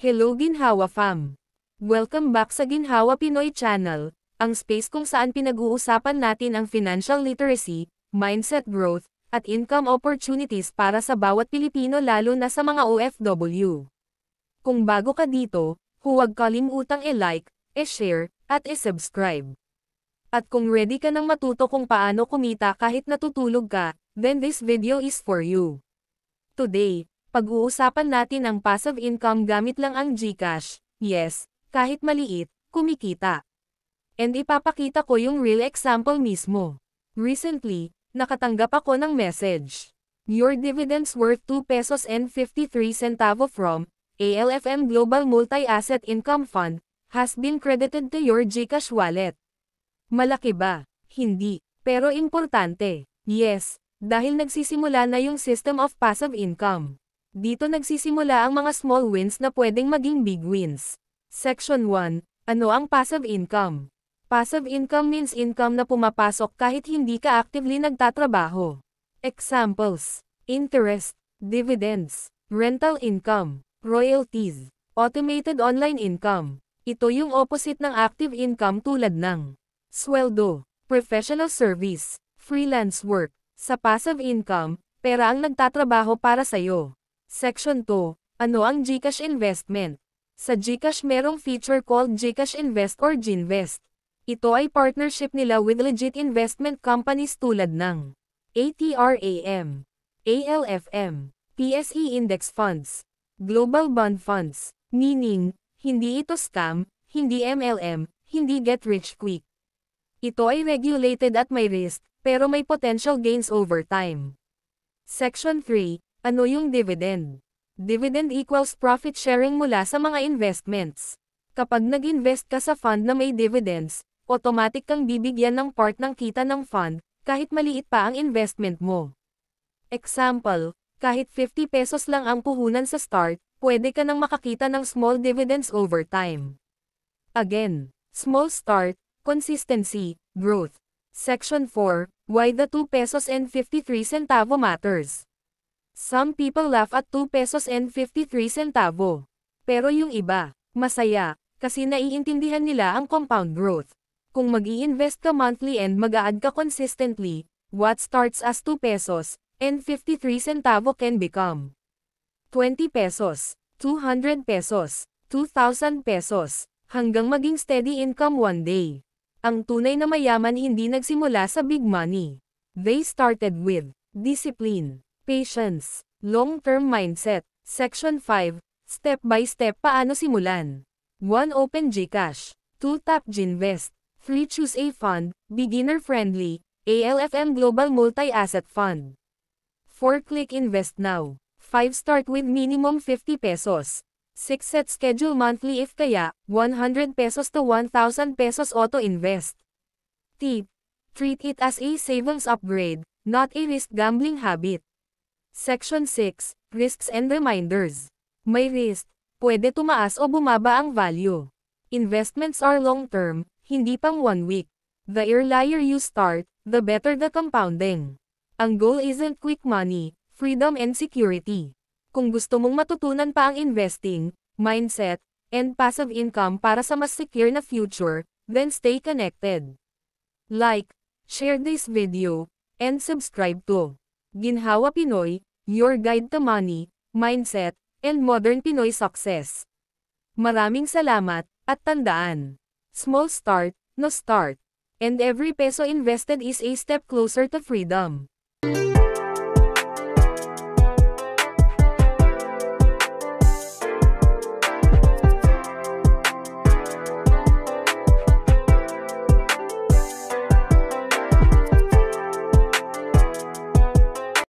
Hello Ginhawa Fam! Welcome back sa Ginhawa Pinoy Channel, ang space kung saan pinag-uusapan natin ang financial literacy, mindset growth, at income opportunities para sa bawat Pilipino lalo na sa mga OFW. Kung bago ka dito, huwag kalimutang i-like, i-share, at i-subscribe. At kung ready ka nang matuto kung paano kumita kahit natutulog ka, then this video is for you. Today, pag-uusapan natin ang passive income gamit lang ang GCash. Yes, kahit maliit, kumikita. And ipapakita ko yung real example mismo. Recently, nakatanggap ako ng message. Your dividends worth 2 pesos and 53 centavo from ALFM Global Multi-Asset Income Fund has been credited to your GCash wallet. Malaki ba? Hindi. Pero importante. Yes, dahil nagsisimula na yung system of passive income. Dito nagsisimula ang mga small wins na pwedeng maging big wins. Section 1. Ano ang passive income? Passive income means income na pumapasok kahit hindi ka actively nagtatrabaho. Examples: interest, dividends, rental income, royalties, automated online income. Ito yung opposite ng active income tulad ng sweldo, professional service, freelance work. Sa passive income, pera ang nagtatrabaho para sa'yo. Section 2. Ano ang GCash investment? Sa GCash merong feature called GCash Invest or Ginvest. Ito ay partnership nila with legit investment companies tulad ng ATRAM, ALFM, PSE Index Funds, Global Bond Funds, meaning, hindi ito scam, hindi MLM, hindi get rich quick. Ito ay regulated at may risk, pero may potential gains over time. Section 3. Ano yung dividend? Dividend equals profit sharing mula sa mga investments. Kapag nag-invest ka sa fund na may dividends, automatic kang bibigyan ng part ng kita ng fund, kahit maliit pa ang investment mo. Example, kahit 50 pesos lang ang puhunan sa start, pwede ka nang makakita ng small dividends over time. Again, small start, consistency, growth. Section 4. Why the 2 pesos and 53 centavo matters? Some people laugh at 2 pesos and 53 centavo. Pero yung iba, masaya, kasi naiintindihan nila ang compound growth. Kung mag-i-invest ka monthly and mag-a-add ka consistently, what starts as 2 pesos and 53 centavo can become 20 pesos, 200 pesos, 2,000 pesos, hanggang maging steady income one day. Ang tunay na mayaman hindi nagsimula sa big money. They started with discipline, patience, long-term mindset. Section 5. Step by step paano simulan. 1. Open GCash. 2. Tap Ginvest. 3. Choose a fund, beginner-friendly, ALFM Global Multi-Asset Fund. 4. Click Invest Now. 5. Start with minimum 50 pesos. 6. Set schedule monthly if kaya, 100 pesos to 1,000 pesos auto-invest. Tip. Treat it as a savings upgrade, not a risk gambling habit. Section 6. Risks and Reminders. May risk. Pwede tumaas o bumaba ang value. Investments are long-term, hindi pang 1 week. The earlier you start, the better the compounding. Ang goal isn't quick money, freedom and security. Kung gusto mong matutunan pa ang investing, mindset, and passive income para sa mas secure na future, then stay connected. Like, share this video, and subscribe to Ginhawa Pinoy, your guide to money, mindset, and modern Pinoy success. Maraming salamat, at tandaan. Small start, no start. And every peso invested is a step closer to freedom.